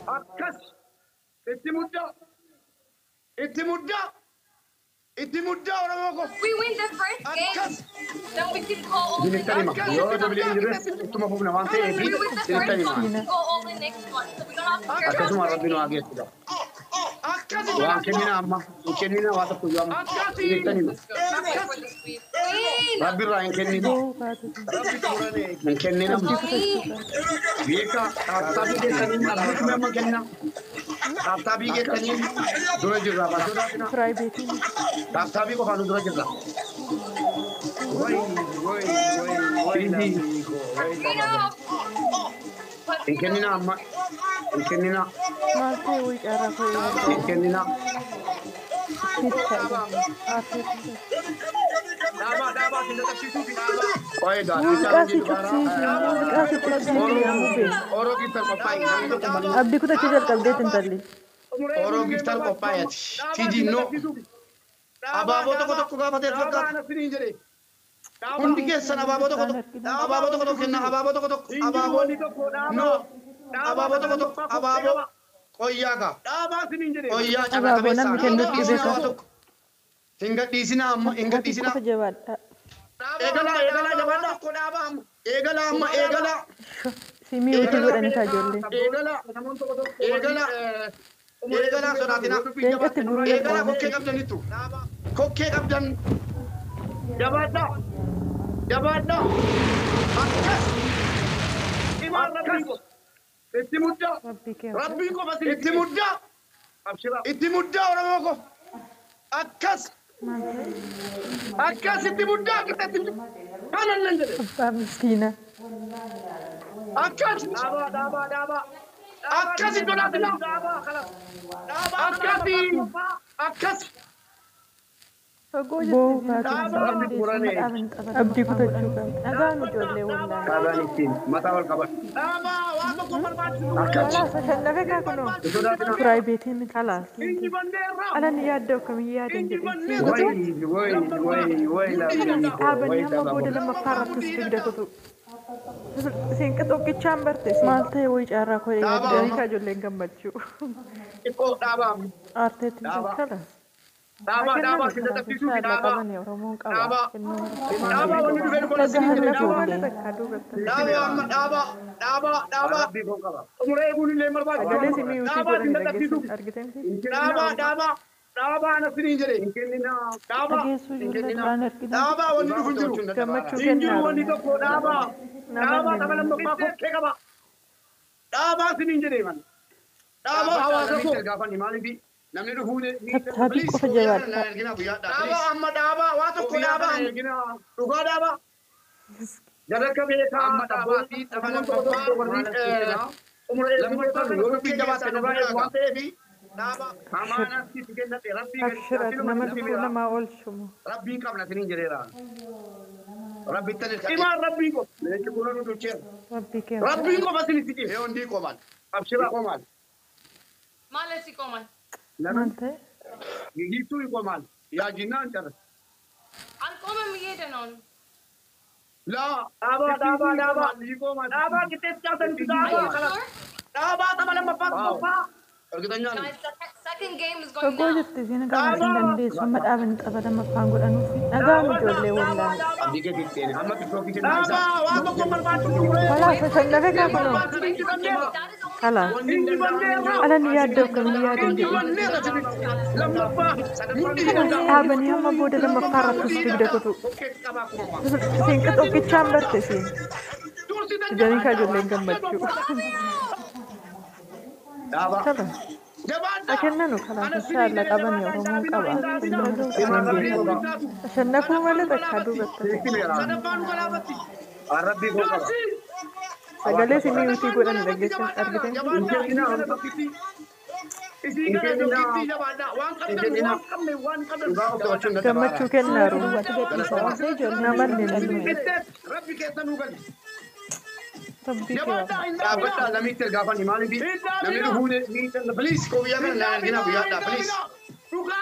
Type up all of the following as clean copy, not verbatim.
Akkas itti muddaa itti muddaa itti muddaa Oromoo ko. We win the first game. Then we can go all the Dinittan hima yoo dabalee hin jirres ittuma fufna waan ta'eef We win the dinittan first one. hima. We go all the next one. So we don't have to Akkasuma Rabbi nu haa geessudha. Waan kennina amma hin kennina waa tokko yoo amma dinittan hima. for the sweep. Win! Rabbi irraa hin kennina. Hin kennina. Beeka taataabii geessanii abbiitu amma kenna. Taataabii geessanii dura jirra baasudha. Taataabii qofaan nu dura jirra. Hin kennina amma hin kennina. Hin kennina. Oye Oro giftar qophaa'e. Abdii kutachuu jalqabdeet intalli. Oro giftar qophaa'eeti. Fidinnoo. Abaaboo tokko tokko gaafateef fakkaata. Hundi keessan abaaboo tokko tokko kenna. Abaaboo tokko tokko. Abaaboo. No. Abaaboo tokko tokko. Abaaboo. Qoyyaa gaa. Qoyyaa carraa Abaaboo namni kennutti beekaa. Hin gadhiisina amma. Hin gadhiisina. Qofa jabaadha. Eegalaa jabaadha. Eegalaa amma eegalaa. Simii uti godhani kaa ijoollee. Eegalaa sodaatina. Leencatti guruu Eegalaa kokkee qabdanitu. Kokkee qabdan. Jabaadha. Jabaadha. Akkas. Akkas. Itti muddaa. Rabbii kee. Rabbii qofa itti muddaa. Itti muddaa Oromoo ko. Akkas. Akkas itti muddaa qixatti. Kanan nan jedhe. Abbaa miskiina. Akkas. Akkas iddoo laatina. Akkasi. Akkas. Fagoo jettee abdii kutachuu qabdi. Dhagaan ijoollee wallaahi. Kaadaan ittiin mataa wal qaban. Akkas. Shallafe kaa kunoo. Piraayiveetii miti. Kalaas. Alan yaadda akkamii yaadan jedhee. Dhaabanii hamma booda lammaffaa irrattis dugda kutu. Isin qixooqichaan barte maal ta'e wayii caarraa koo eegdanii kaa ijoolleen gammachuu. Xiqqoo dhaabaa. Aarteetti kalaas. Dhaabaa sinna taphisuuf dhaabaa. Oromoon Dhaabaa. qaba. Dhaabaa wanni dhufee dhufa Dhagahanna fuullee. Dhaabaa amma dhaabaa. Rabbii koo qaba. Umuree eeguun illee barbaadu. Sagalee simii utii Dhaabaa godhani sinna taphisuuf. dhageessan argitee Dhaabaa. Dhaabaa na firiin jedhe. Hin kennina. Dhaabaa. dhageessuu ijoollee duraan argina. Dhaabaa wanni dhufu jiru. Gammachuu Hin jiru kennaa. wanni tokko dhaabaa. Dhaabaa tapha lammaffaa kokkee qaba. Dhaabaa siniin jedhee man. Dhaabaa hawaasa koo. Gaafanni maaliifi namni dhufuu Tattaabii qofa jabaadha. dhaabaa amma dhaabaa waa tokko dhaabaa. Dhugaa dhaabaa. Jalakka beekaa amma dhaabaa fi tapha lammaffaa umuree lammaffaa yoo fi jabaate dhugaa waan ta'eefi dhaabaa. Amaanaatti si kennate rabbii Abshirat nama dhufuu namaa oolchumu. rabbii qabna siniin jedheera. Rabbii tani imaan rabbii ko. Leenci kuna nu ducheera. Rabbii kee. Rabbii qofa sinitti dhibee hundi qomaan. Abshira qomaan. Malesi coman. Maal ta'e? Gigiltuu qomaan. Yaa jinnaan cara. Al coman mi yedanon. Laa. Dhaabaa. Dhaabaa qixxeetti jaatanitti Are you dhaabaa. sure? Dhaabaa tapha lammaffaa qoffaa. Argitanyaan. Guys, the second game is going Fagoo now. jirti isin gaafa hin dandeessu amma dhaabanii tapha lammaffaan godhanuufi dhagaan ijoollee wallaahi. Abdii kee bitteen amma tiktooki kennaa isaa. Dhaabaa waa tokko barbaadu. Kalaas shallafe kaa kunoo. That is only Kalaas. Alan yaadda akkamii yaadan jedhee. Dhaabanii hamma booda lammaffaa irrattis dugda kutu. Isin qixooqichaan barte isin. Ijanii kaa ijoolleen gammachuu. Dhaabaa. Kalaas. Akennanu kalaas shaalla qabanii Oromoon qaba. Shannafuu malee takkaa duubatti. Rabbii koo qaba. Sagalee simii utii godhani dhageessan argitee. Gammachuu kennaaru. Namallee namni. Rabbi keessa nuu gali. Rabbii kee. Dhaabbadhaa namitti gaafanni maaliifi namni dhufuu please koobiyyaa kana na argina guyyaadhaa please.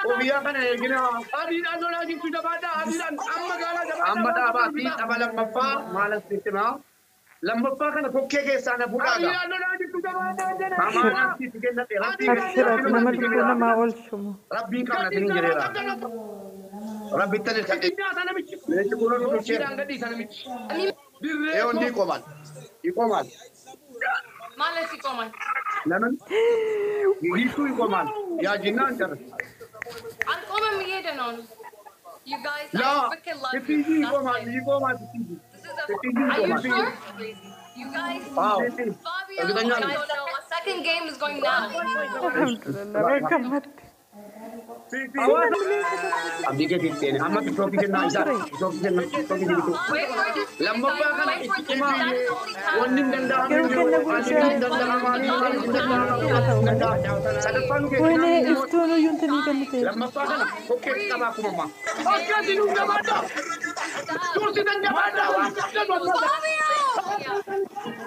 Koobiyyaa kana argina. Adiidhaan lolaa jirtu jabaadhaa adiidhaan amma gaalaa jabaadhaa. Amma dhaabaa fi tapha lammaffaa maal as sitti maa? Lammaffaa kana kokkee keessaa na fuudhaa gaa. Adiidhaan lolaa jirtu أبشر أتنمى لكونا ما أول شمو ربي كم نتني جريرا ربي تني كذي ليش كونا نوشير يوم دي كمان يكمان Malas ikaw man. لمن يجيكوا يكمان يا جنان ترى Ang common me on. You guys, I لا freaking love you. تيجي That's يكمان it. يكمان This is a. Are you sure? You guys, Fabio, أقدر I نعم. don't know. A second game is going now. الحمد لله وكمت أبدي كده تاني أما بتروحي كده نايزا بتروحي كده بتروحي كده Wait for this. لما بقى كنا Wait for this. إستماع That's the only time. ونين دندا وين افتونو ينتني كمتين لما بقى كنا أوكي كذا كم أوكي دينو جماعة تورسي جماعة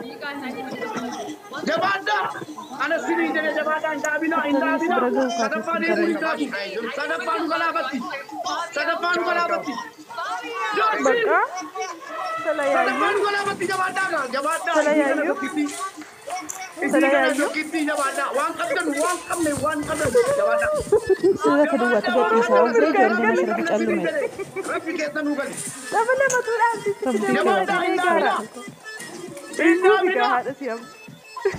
You guys, I need to. جماعة أنا سيري جل جماعة إن دابينا سدفاني بوليكاتي سدفانو كلابتي سدفانو كلابتي بقى سلايا سدفانو كلابتي جماعة جماعة سلايا كيتي جماعة وان كمل جماعة سيدا كدوا تبقى إنسان وزي جنة نشرة تتعلمي ربي كيتا نوغل لما تقول أنت جماعة إنه بك هذا سيام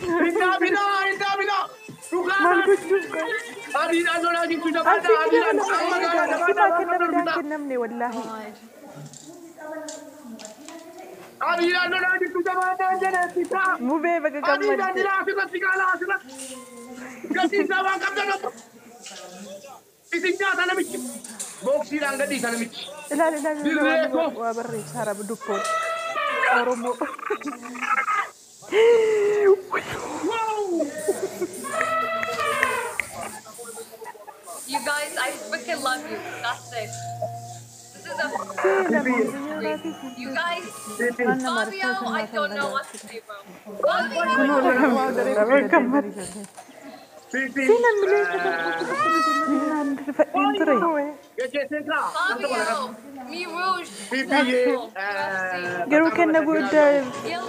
إنا بنا مالكوش جوكا أدين أنا لازم تجمع أنت كده أنا كنا بدأ والله أدين أنا لازم تجمع مو بيبقى أدين كمل أنا لازم تجمع قدي سوا كمل إسنجا أنا مش بوكسي لان قدي أنا مش لا وابري سارة بدوبون أرومو You guys, I freaking love you. That's it. This is a. You guys, Fabio, I don't know what to say, bro. Fabio, me rouge. قالوا كنا بود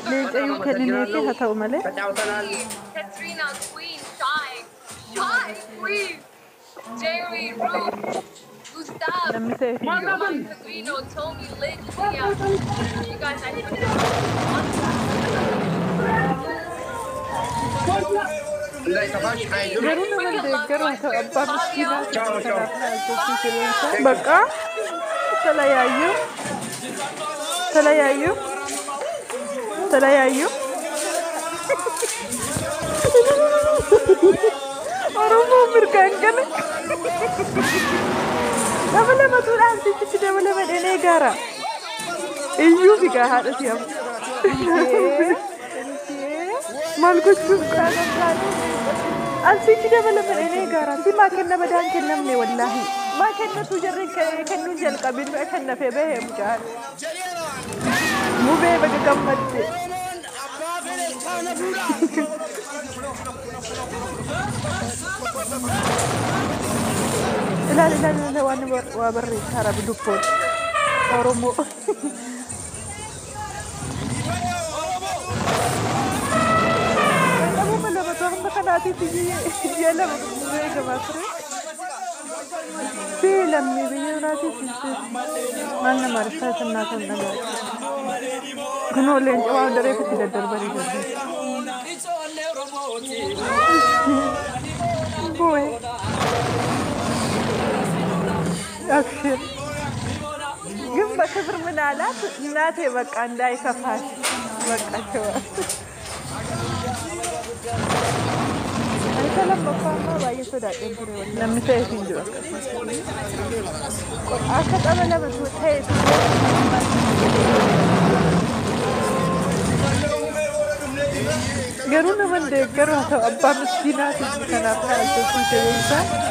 ليش أيوة كلنا فيها تو ملء Katrina, Queen, Shy, Queen, Jerry, Ruth, Gustav, لما سيف Cagrino, Tony, Lynn, Leah. You guys, I need لا يتفاش قالوا لنا قالوا أبا مسكينة بقى سلايايو أرومو بركان لما تقول أنت كده ولا من إني جارا إيو بيجا هذا سيام مالكوش بكرة أنت كده ولا من إني جارا في ما كنا بدان كنا مني والله ما كنا تجرين كنا نجل قبل ما كنا في به مجال مو به بقى كملت لا وانا وابري سارة بدوبون أرومو أبو ملا بتوهم بخناتي تيجي يلا بقولي كماسرة فيلم بيجوناتي تيجي ما أنا مرسات الناس النجار كنوا لين جوان دري في تيجي الدرباري جدا بوي أكشن قم بكبر من آلات ناتي بك عندي كفاش بك أشوار أنت لما فاهمة باي صدق لما تأتي جوا أكيد أنا لما تقول قالوا من ده قالوا أبا مسكينات كنا بحال تقول كذا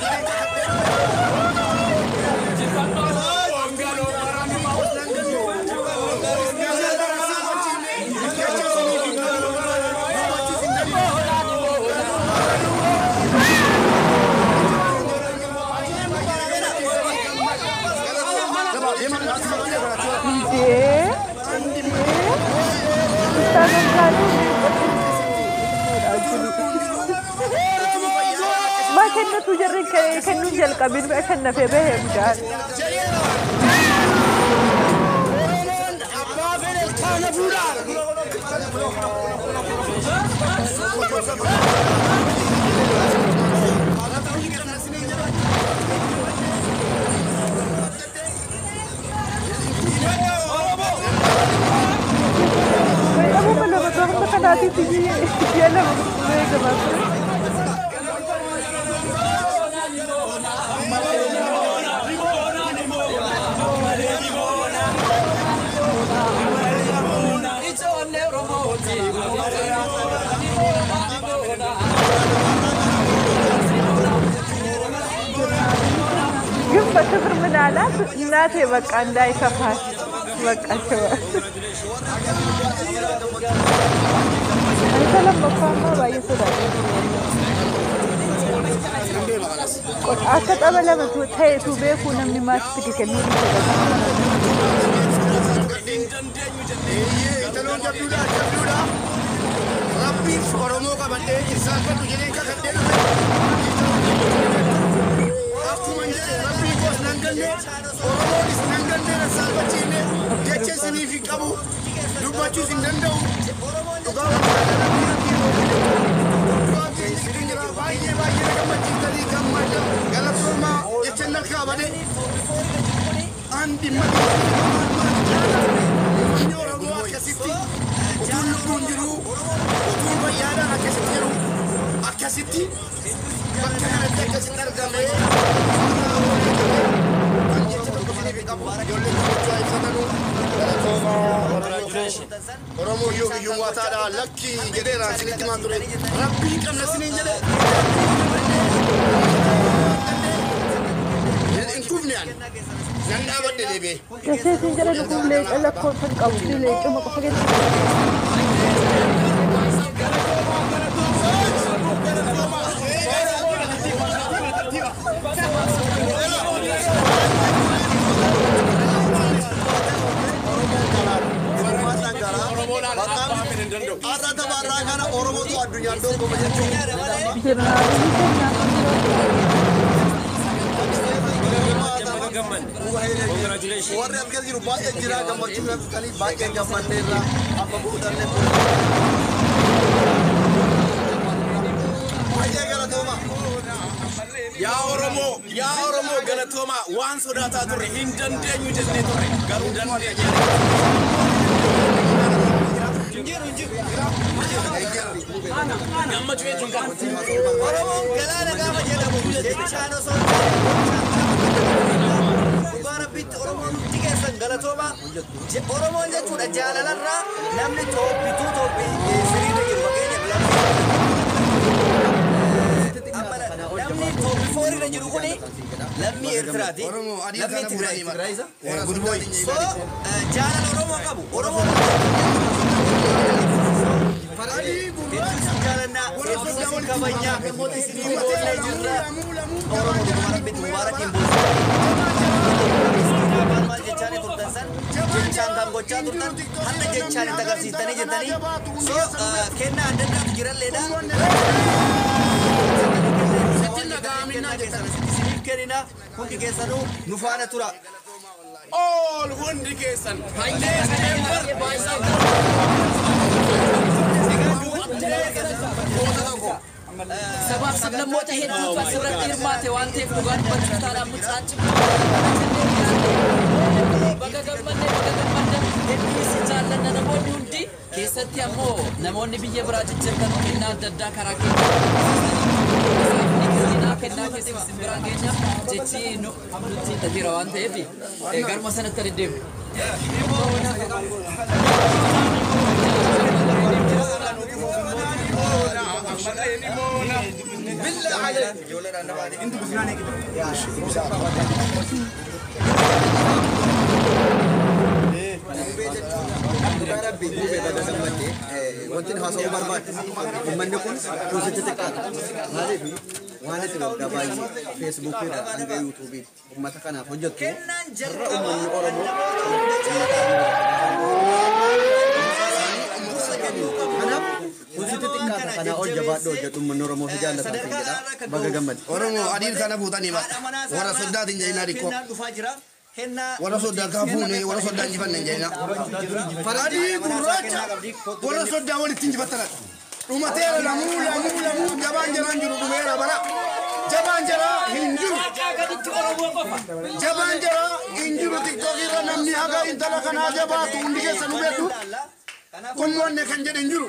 كنا تجرين كنون جلقة بين ما كنا في به مجال Nanti tinggi dia lah mereka masuk. Gempa termenalat nanti bakal andai kapas bakal coba. أنا لما فاهمة رأيي صدق. قد أكيد أنا لما توتهي توبيكون من ما تتكلمين Oromo yung wata da lucky gedera siniti mature rabbi kam na sinin jede in kufnian nan da wadde debe kase sin jere ko le ala ko tan ka wuti le ko ko fagen Ada tabarra kana Oromo tu adunya dong ko congratulations. Warre abgar jiru baaya jira gammachu kali baaya gammanneerra amma buudanne baaya galatoma ya Oromo galatoma wan sodata turre hindande ñu jenne turre garu dande gammachu e junga Oromo galana gama jedhamu jechaano so bit Oromo tigesan galatoma Oromo jechuudha jaalalarra namni toppitu toppi siriirra jiru fageenya namni toppi foorira jiru kuni lammi Eertiraati lammi Tigraay so jaalala Oromo qabu Oromo jaalana kabanya Oromo marabbit mubarakin jechane turtansan jechan kan gocha turtan hatta jechane tagarsiistani jetani so kenna adda jiralleeda setinna gaamina jetana sinif kenina hundi kesanu nufana tura all hundi kesan hayne baisa sabab sablammoota hedduutu asirratti hirmaate waan ta'eef dhugaan dubbataadhaan mucaachi baga gammadne hedduunis jaallanna namoonni hundi keessatti ammoo namoonni biyya biraa jijjiirtan kennaa adda addaa karaa kennaa keessatti simbiraan keenya jechi nutti tafiira waan ta'eef garuma sanatti deddeebi'u. بالله عليك انت بزنانه كده يا wantin haasa'uu barbaade uummanni kun kuusitti xiqqaadha maaliif waan itti gabaabayii feesbuukiidha hanga yuutuubii uummata kanaaf hojjettu irra uummanni Oromoo kanaaf kuusitti xiqqaadha kana ol jabaadho hojjetu manni Oromoo fi jaallatan kan jedha baga gammad. Oromoo adiin kana fuutanii warra soddaatiin jeenaa dhikkoo. Warra soddaa kaafuuni warra soddaan jifanne jeena. Adii gurraacha warra soddaa walitti injifatana. Dhumateera lamuu jabaan jaraan jiru dhumeera bara. Jabaan jaraa hin jiru. Jabaan jaraa hin jiru tiktookirra namni haga intala kanaa jabaatu hundi keessa nu beeku. Kun wanne kan jedhe hin jiru.